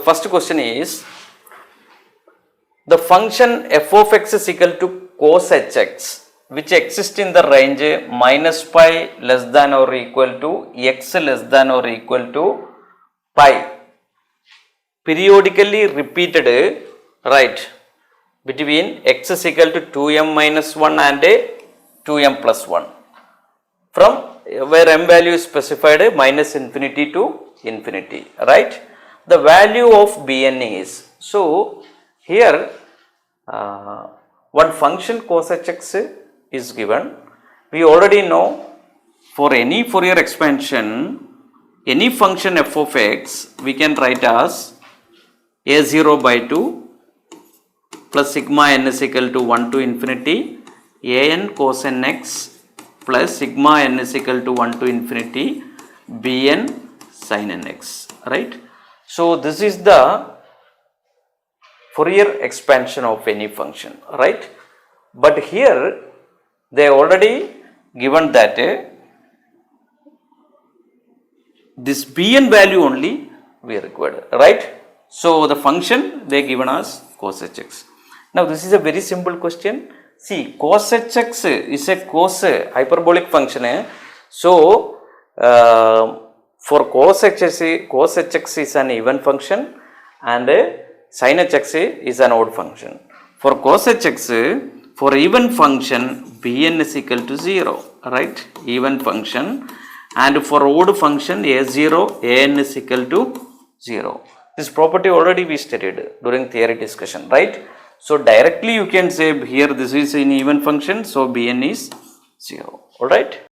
first question is, the function f of x is equal to cos hx which exists in the range minus pi less than or equal to x less than or equal to pi, periodically repeated, right, between x is equal to 2m minus 1 and 2m plus 1, from where m value is specified minus infinity to infinity, right. The value of Bn is, so here one function cos hx is given. We already know for any Fourier expansion, any function f of x we can write as a0 by 2 plus sigma n is equal to 1 to infinity an cos nx plus sigma n is equal to 1 to infinity bn sin nx, right. So this is the Fourier expansion of any function, right. But here they already given that this bn value only we required, right. So the function they given us cos hx. Now this is a very simple question. See, cos hx is a cos hyperbolic function. So for cos hx is an even function and sin hx is an odd function. For cos hx, for even function bn is equal to 0, right, even function, and for odd function a0 an is equal to 0. This property already we studied during theory discussion, right. So directly you can say here this is an even function, so bn is 0, alright.